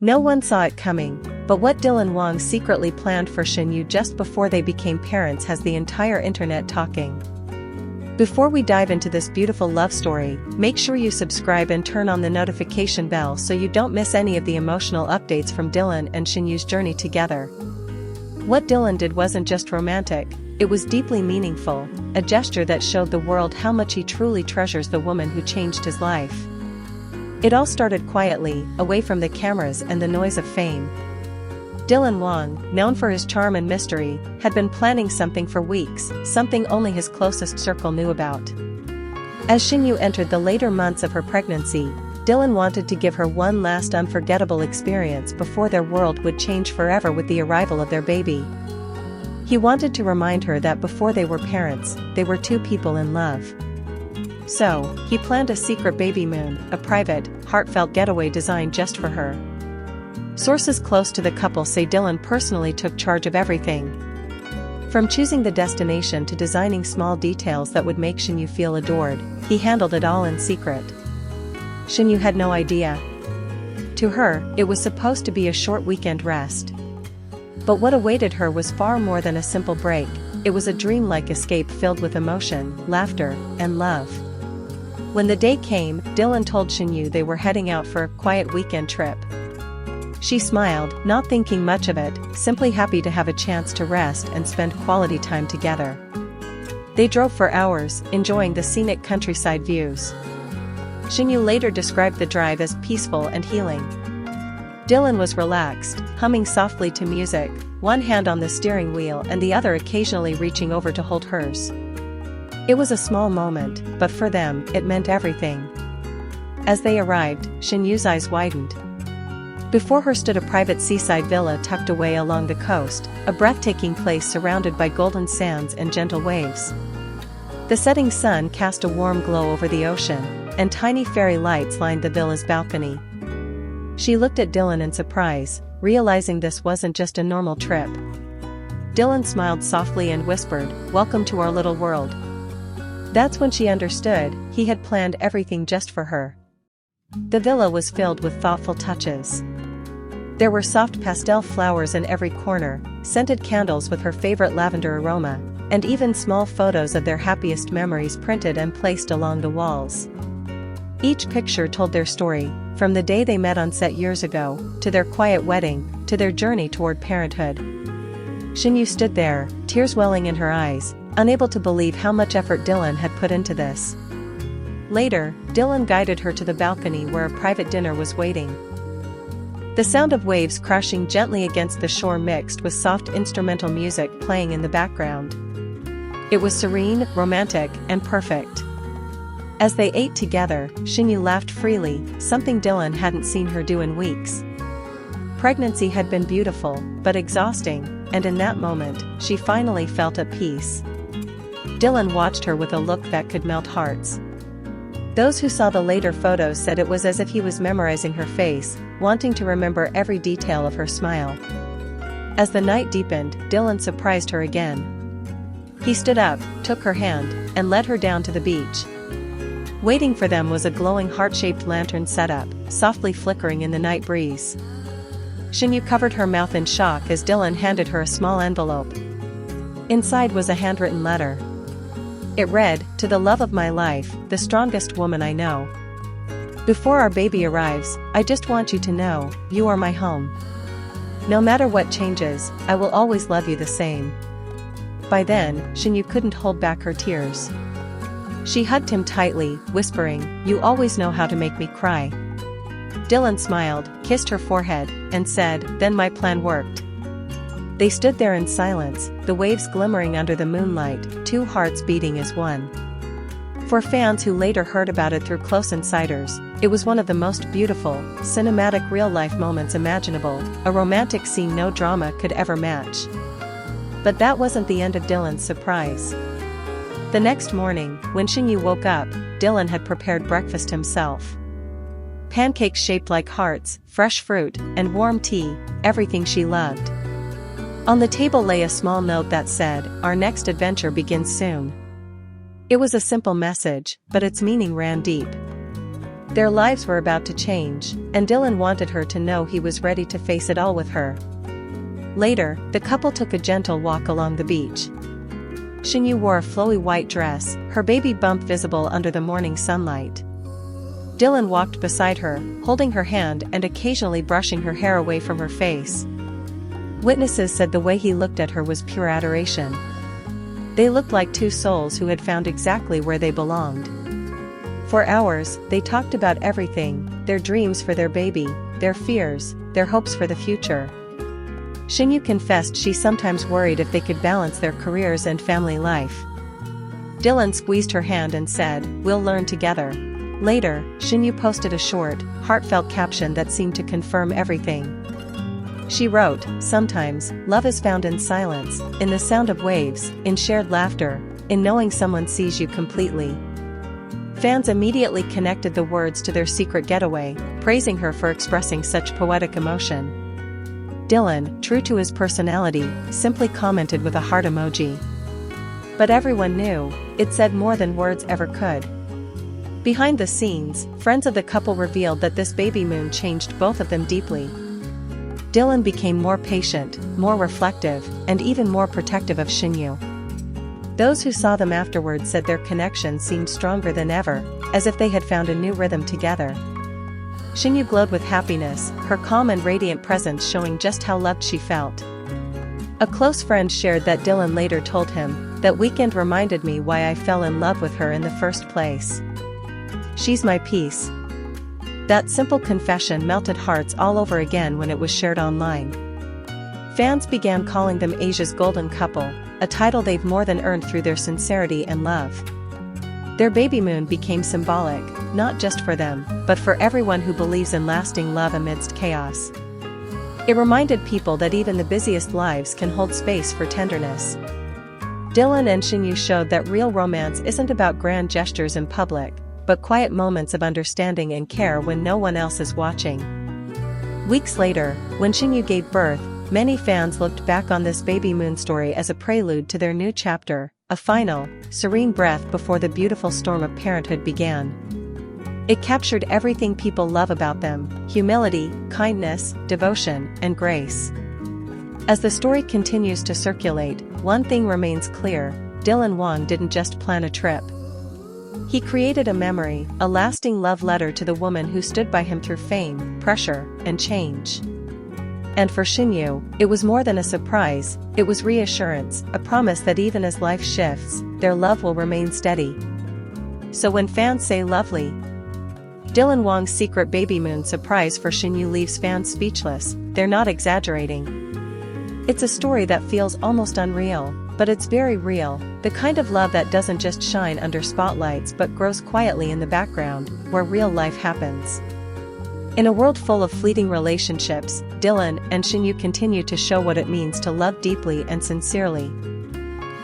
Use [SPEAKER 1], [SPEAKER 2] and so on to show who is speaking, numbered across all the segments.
[SPEAKER 1] No one saw it coming, but what Dylan Wang secretly planned for Shen Yu just before they became parents has the entire internet talking. Before we dive into this beautiful love story, make sure you subscribe and turn on the notification bell so you don't miss any of the emotional updates from Dylan and Shen Yu's journey together. What Dylan did wasn't just romantic, it was deeply meaningful, a gesture that showed the world how much he truly treasures the woman who changed his life. It all started quietly, away from the cameras and the noise of fame. Dylan Wang, known for his charm and mystery, had been planning something for weeks, something only his closest circle knew about. As Shen Yu entered the later months of her pregnancy, Dylan wanted to give her one last unforgettable experience before their world would change forever with the arrival of their baby. He wanted to remind her that before they were parents, they were two people in love. So, he planned a secret Babymoon, a private, heartfelt getaway designed just for her. Sources close to the couple say Dylan personally took charge of everything. From choosing the destination to designing small details that would make Shen Yu feel adored, he handled it all in secret. Shen Yu had no idea. To her, it was supposed to be a short weekend rest. But what awaited her was far more than a simple break. It was a dreamlike escape filled with emotion, laughter, and love. When the day came, Dylan told Shen Yu they were heading out for a quiet weekend trip. She smiled, not thinking much of it, simply happy to have a chance to rest and spend quality time together. They drove for hours, enjoying the scenic countryside views. Shen Yu later described the drive as peaceful and healing. Dylan was relaxed, humming softly to music, one hand on the steering wheel and the other occasionally reaching over to hold hers. It was a small moment, but for them, it meant everything. As they arrived, Shen Yu's eyes widened. Before her stood a private seaside villa tucked away along the coast, a breathtaking place surrounded by golden sands and gentle waves. The setting sun cast a warm glow over the ocean, and tiny fairy lights lined the villa's balcony. She looked at Dylan in surprise, realizing this wasn't just a normal trip. Dylan smiled softly and whispered, "Welcome to our little world." That's when she understood, he had planned everything just for her. The villa was filled with thoughtful touches. There were soft pastel flowers in every corner, scented candles with her favorite lavender aroma, and even small photos of their happiest memories printed and placed along the walls. Each picture told their story, from the day they met on set years ago, to their quiet wedding, to their journey toward parenthood. Shen Yu stood there, tears welling in her eyes, unable to believe how much effort Dylan had put into this. Later, Dylan guided her to the balcony where a private dinner was waiting. The sound of waves crashing gently against the shore mixed with soft instrumental music playing in the background. It was serene, romantic, and perfect. As they ate together, Shen Yu laughed freely, something Dylan hadn't seen her do in weeks. Pregnancy had been beautiful, but exhausting, and in that moment, she finally felt at peace. Dylan watched her with a look that could melt hearts. Those who saw the later photos said it was as if he was memorizing her face, wanting to remember every detail of her smile. As the night deepened, Dylan surprised her again. He stood up, took her hand, and led her down to the beach. Waiting for them was a glowing heart-shaped lantern setup, softly flickering in the night breeze. Shen Yu covered her mouth in shock as Dylan handed her a small envelope. Inside was a handwritten letter. It read, "To the love of my life, the strongest woman I know. Before our baby arrives, I just want you to know, you are my home. No matter what changes, I will always love you the same." By then, Shen Yu couldn't hold back her tears. She hugged him tightly, whispering, "You always know how to make me cry." Dylan smiled, kissed her forehead, and said, "Then my plan worked." They stood there in silence, the waves glimmering under the moonlight, two hearts beating as one. For fans who later heard about it through close insiders, it was one of the most beautiful, cinematic real-life moments imaginable, a romantic scene no drama could ever match. But that wasn't the end of Dylan's surprise. The next morning, when Shen Yu woke up, Dylan had prepared breakfast himself. Pancakes shaped like hearts, fresh fruit, and warm tea, everything she loved. On the table lay a small note that said, "Our next adventure begins soon." It was a simple message, but its meaning ran deep. Their lives were about to change, and Dylan wanted her to know he was ready to face it all with her. Later, the couple took a gentle walk along the beach. Shen wore a flowy white dress, her baby bump visible under the morning sunlight. Dylan walked beside her, holding her hand and occasionally brushing her hair away from her face. Witnesses said the way he looked at her was pure adoration. They looked like two souls who had found exactly where they belonged. For hours, they talked about everything, their dreams for their baby, their fears, their hopes for the future. Shen confessed she sometimes worried if they could balance their careers and family life. Dylan squeezed her hand and said, "We'll learn together." Later, Shen posted a short, heartfelt caption that seemed to confirm everything. She wrote, "Sometimes, love is found in silence, in the sound of waves, in shared laughter, in knowing someone sees you completely." Fans immediately connected the words to their secret getaway, praising her for expressing such poetic emotion. Dylan, true to his personality, simply commented with a heart emoji. But everyone knew, it said more than words ever could. Behind the scenes, friends of the couple revealed that this Babymoon changed both of them deeply. Dylan became more patient, more reflective, and even more protective of Shen. Those who saw them afterwards said their connection seemed stronger than ever, as if they had found a new rhythm together. Shen glowed with happiness, her calm and radiant presence showing just how loved she felt. A close friend shared that Dylan later told him, "That weekend reminded me why I fell in love with her in the first place. She's my peace." That simple confession melted hearts all over again when it was shared online. Fans began calling them Asia's golden couple, a title they've more than earned through their sincerity and love. Their Babymoon became symbolic, not just for them, but for everyone who believes in lasting love amidst chaos. It reminded people that even the busiest lives can hold space for tenderness. Dylan and Shen showed that real romance isn't about grand gestures in public, but quiet moments of understanding and care when no one else is watching. Weeks later, when Shen gave birth, many fans looked back on this Babymoon story as a prelude to their new chapter, a final, serene breath before the beautiful storm of parenthood began. It captured everything people love about them: humility, kindness, devotion, and grace. As the story continues to circulate, one thing remains clear: Dylan Wang didn't just plan a trip. He created a memory, a lasting love letter to the woman who stood by him through fame, pressure, and change. And for Shen, it was more than a surprise, it was reassurance, a promise that even as life shifts, their love will remain steady. So when fans say lovely, Dylan Wang's secret Babymoon surprise for Shen leaves fans speechless. They're not exaggerating. It's a story that feels almost unreal, but it's very real, the kind of love that doesn't just shine under spotlights but grows quietly in the background, where real life happens. In a world full of fleeting relationships, Dylan and Shen continue to show what it means to love deeply and sincerely.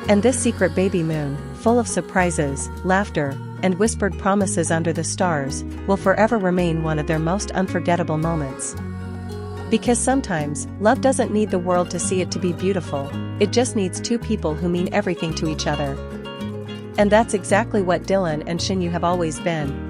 [SPEAKER 1] And this secret Babymoon, full of surprises, laughter, and whispered promises under the stars, will forever remain one of their most unforgettable moments. Because sometimes, love doesn't need the world to see it to be beautiful, it just needs two people who mean everything to each other. And that's exactly what Dylan and Shen have always been.